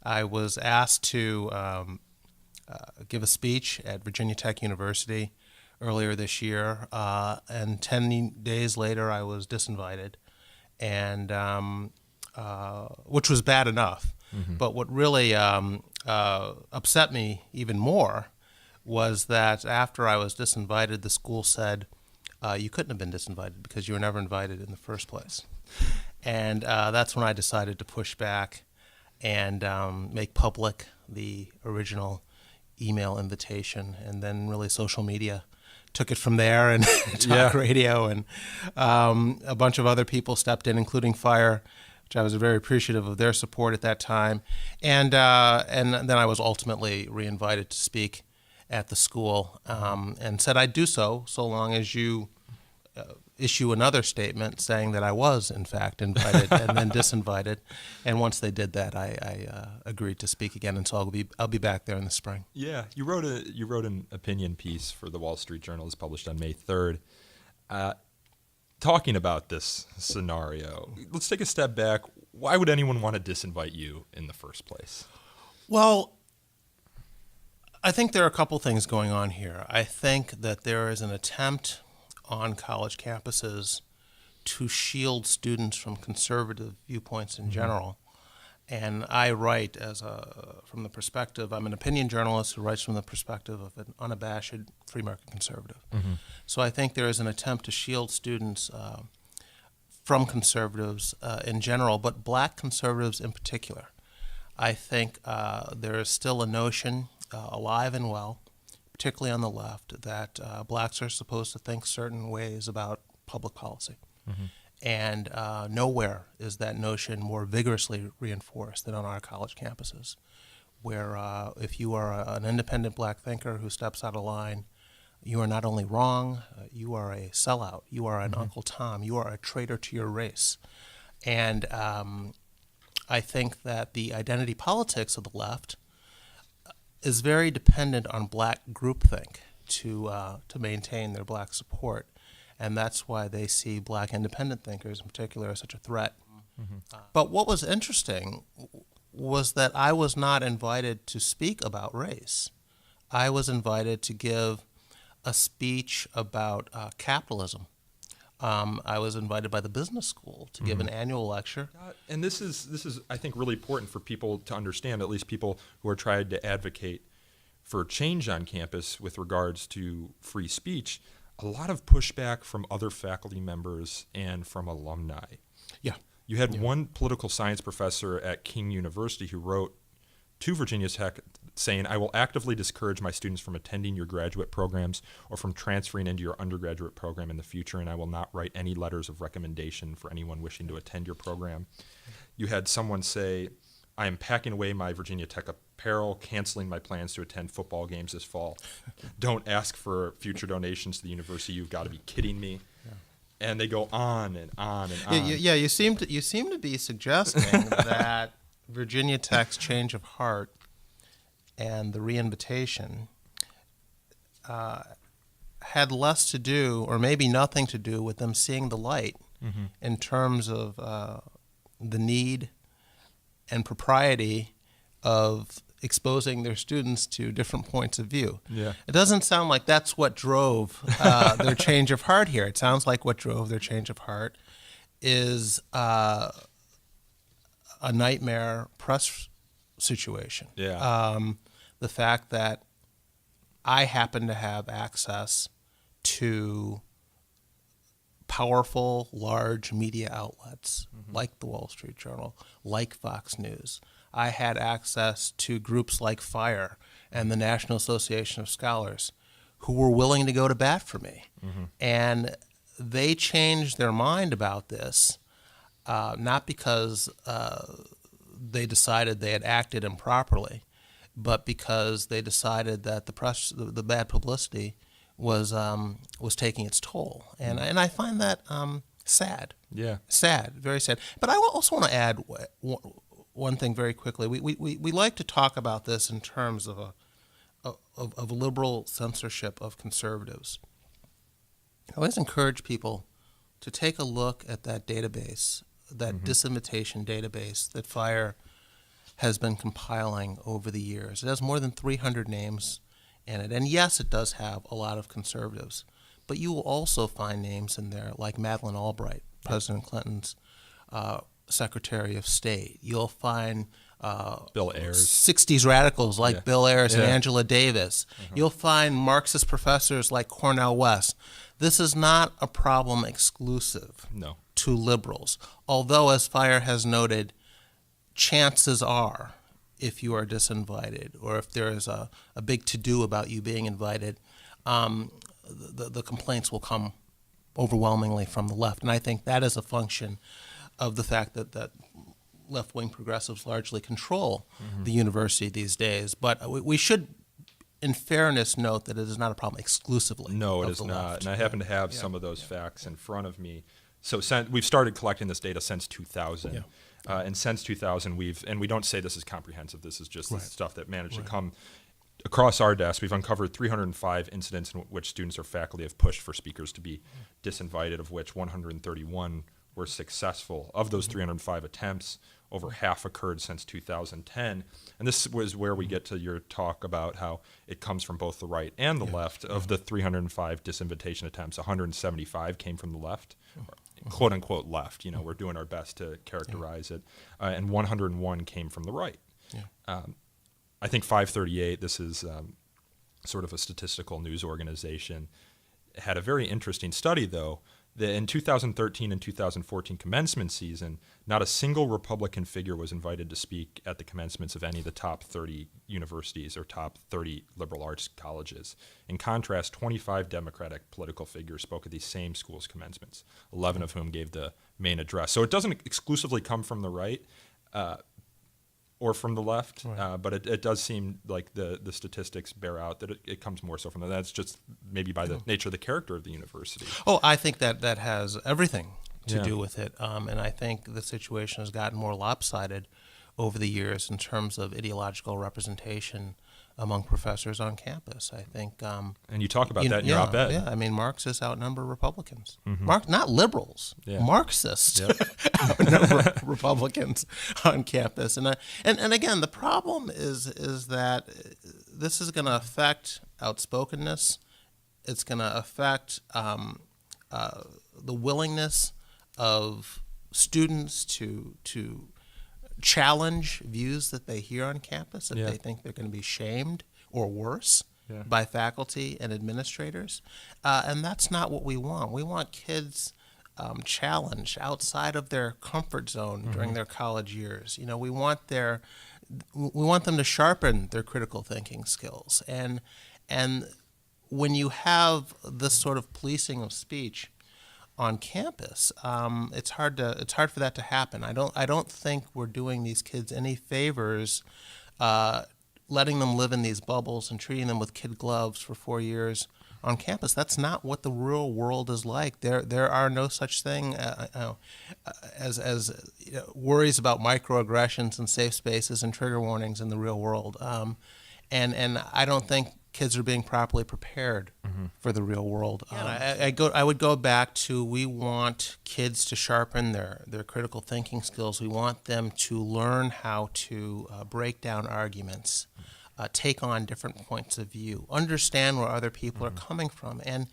I was asked to give a speech at Virginia Tech University earlier this year, and 10 days later I was disinvited, and which was bad enough. Mm-hmm. But what really upset me even more was that after I was disinvited, the school said, you couldn't have been disinvited because you were never invited in the first place. And that's when I decided to push back and make public the original email invitation, and then really social media took it from there, and talk radio, and a bunch of other people stepped in, including Fire, which I was very appreciative of their support at that time. And then I was ultimately reinvited to speak at the school, and said I'd do so long as you issue another statement saying that I was in fact invited and then disinvited. And once they did that, I agreed to speak again, and so I'll be back there in the spring. Yeah, you wrote an opinion piece for the Wall Street Journal. It's published on May 3rd, talking about this scenario. Let's take a step back. Why would anyone want to disinvite you in the first place? Well, I think there are a couple things going on here. I think that there is an attempt on college campuses to shield students from conservative viewpoints in general. And I write from the perspective, I'm an opinion journalist who writes from the perspective of an unabashed free market conservative. Mm-hmm. So I think there is an attempt to shield students from conservatives in general, but black conservatives in particular. I think there is still a notion, alive and well, particularly on the left, that blacks are supposed to think certain ways about public policy. Mm-hmm. And nowhere is that notion more vigorously reinforced than on our college campuses, where if you are an independent black thinker who steps out of line, you are not only wrong, you are a sellout, you are an Uncle Tom, you are a traitor to your race. And I think that the identity politics of the left is very dependent on black groupthink to maintain their black support. And that's why they see black independent thinkers in particular as such a threat. Mm-hmm. But what was interesting was that I was not invited to speak about race. I was invited to give a speech about capitalism. I was invited by the business school to give an annual lecture. And this is, I think, really important for people to understand, at least people who are trying to advocate for change on campus with regards to free speech. A lot of pushback from other faculty members and from alumni. Yeah. You had one political science professor at King University who wrote to Virginia Tech saying, "I will actively discourage my students from attending your graduate programs or from transferring into your undergraduate program in the future, and I will not write any letters of recommendation for anyone wishing to attend your program." You had someone say, "I am packing away my Virginia Tech apparel, canceling my plans to attend football games this fall. Don't ask for future donations to the university. You've got to be kidding me." Yeah. And they go on and on and on. Yeah, you seem to be suggesting that Virginia Tech's change of heart and the reinvitation had less to do, or maybe nothing to do, with them seeing the light in terms of the need and propriety of exposing their students to different points of view. Yeah. It doesn't sound like that's what drove their change of heart here. It sounds like what drove their change of heart is a nightmare press situation. Yeah. The fact that I happen to have access to powerful, large media outlets like the Wall Street Journal, like Fox News. I had access to groups like FIRE and the National Association of Scholars who were willing to go to bat for me. And they changed their mind about this, not because they decided they had acted improperly, but because they decided that the press, the bad publicity was taking its toll. And I find that sad. Yeah. Sad, very sad. But I also want to add one thing very quickly. We like to talk about this in terms of of liberal censorship of conservatives. I always encourage people to take a look at that database, that disinvitation database that FIRE has been compiling over the years. It has more than 300 names in it. And yes, it does have a lot of conservatives, but you will also find names in there like Madeleine Albright, President Clinton's Secretary of State. You'll find Bill Ayers. 60s radicals like Bill Ayers and Angela Davis. You'll find Marxist professors like Cornel West. This is not a problem exclusive to liberals. Although, as Fire has noted, chances are, if you are disinvited or if there is a big to-do about you being invited, the complaints will come overwhelmingly from the left. And I think that is a function of the fact that left-wing progressives largely control the university these days. But we should, in fairness, note that it is not a problem exclusively. No, it of is the not. left. And I happen to have some of those facts in front of me. So we've started collecting this data since 2000. And since 2000, we don't say this is comprehensive. This is just the stuff that managed to come across our desk. We've uncovered 305 incidents in which students or faculty have pushed for speakers to be disinvited, of which 131 were successful. Of those 305 attempts, over half occurred since 2010. And this was where we get to your talk about how it comes from both the right and the left. Of the 305 disinvitation attempts, 175 came from the left, quote unquote left. We're doing our best to characterize it. And 101 came from the right. I think 538, this is sort of a statistical news organization, had a very interesting study, though, that in 2013 and 2014 commencement season, not a single Republican figure was invited to speak at the commencements of any of the top 30 universities or top 30 liberal arts colleges. In contrast, 25 Democratic political figures spoke at these same schools' commencements, 11 of whom gave the main address. So it doesn't exclusively come from the right or from the left, but it does seem like the statistics bear out that it comes more so from that. That's just maybe by the nature of the character of the university. Oh, I think that has everything to do with it. And I think the situation has gotten more lopsided over the years in terms of ideological representation among professors on campus. I think, and you talk about that in your op-ed. Yeah, I mean, Marxists outnumber Republicans. Not liberals, Marxists outnumber Republicans on campus. And again, the problem is that this is going to affect outspokenness. It's going to affect the willingness of students to challenge views that they hear on campus if they think they're going to be shamed or worse by faculty and administrators. And that's not what we want. We want kids challenged outside of their comfort zone during their college years. We want them to sharpen their critical thinking skills. And when you have this sort of policing of speech on campus, it's hard for that to happen. I don't think we're doing these kids any favors, letting them live in these bubbles and treating them with kid gloves for 4 years on campus. That's not what the real world is like. There are no such thing as worries about microaggressions and safe spaces and trigger warnings in the real world. And I don't think kids are being properly prepared for the real world. I would go back to, we want kids to sharpen their critical thinking skills. We want them to learn how to break down arguments, take on different points of view, understand where other people are coming from. And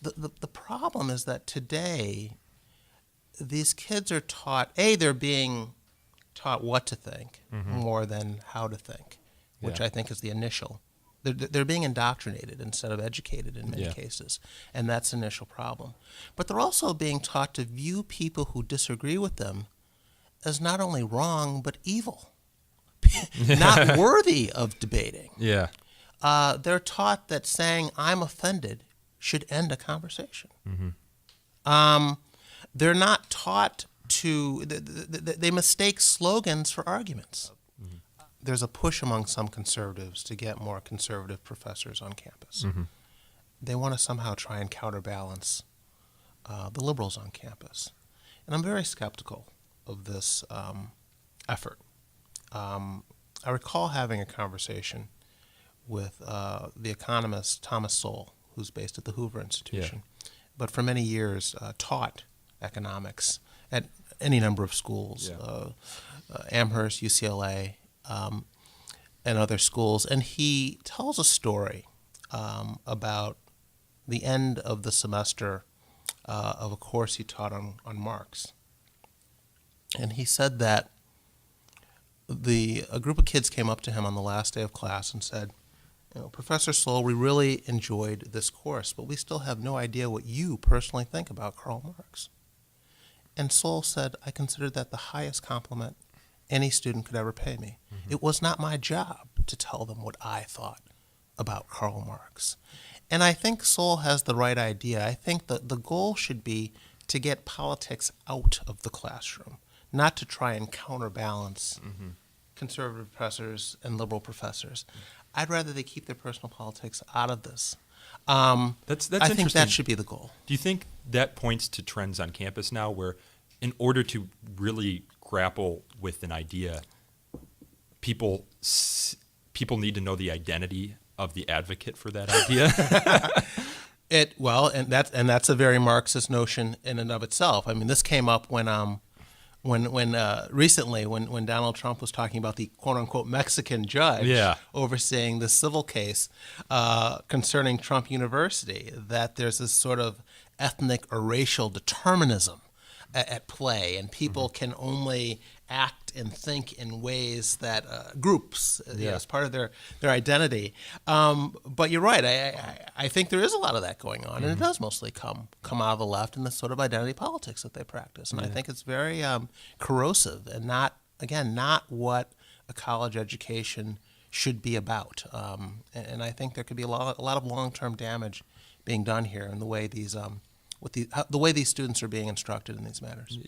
the problem is that today, these kids are taught, they're being taught what to think more than how to think, which I think is the initial. They're being indoctrinated instead of educated in many cases, and that's an initial problem. But they're also being taught to view people who disagree with them as not only wrong, but evil, not worthy of debating. They're taught that saying, "I'm offended," should end a conversation. They're not taught to, they mistake slogans for arguments. There's a push among some conservatives to get more conservative professors on campus. They want to somehow try and counterbalance the liberals on campus. And I'm very skeptical of this effort. I recall having a conversation with the economist Thomas Sowell, who's based at the Hoover Institution, but for many years taught economics at any number of schools, Amherst, UCLA, and other schools. And he tells a story about the end of the semester of a course he taught on Marx. And he said that a group of kids came up to him on the last day of class and said, Professor Sloll, we really enjoyed this course, but we still have no idea what you personally think about Karl Marx. And Sloll said, I considered that the highest compliment any student could ever pay me. Mm-hmm. It was not my job to tell them what I thought about Karl Marx. And I think Sloll has the right idea. I think that the goal should be to get politics out of the classroom, not to try and counterbalance conservative professors and liberal professors. I'd rather they keep their personal politics out of this. That's I think interesting. that should be the goal. Do you think that points to trends on campus now where in order to really grapple with an idea, people need to know the identity of the advocate for that idea? That's a very Marxist notion in and of itself. I mean, this came up when recently when Donald Trump was talking about the quote unquote Mexican judge overseeing the civil case concerning Trump University, that there's this sort of ethnic or racial determinism at play, and people can only act and think in ways that groups as part of their identity. But you're right. I think there is a lot of that going on, and it does mostly come out of the left and the sort of identity politics that they practice. And I think it's very corrosive and not what a college education should be about. And I think there could be a lot of long-term damage being done here in the way these the way these students are being instructed in these matters.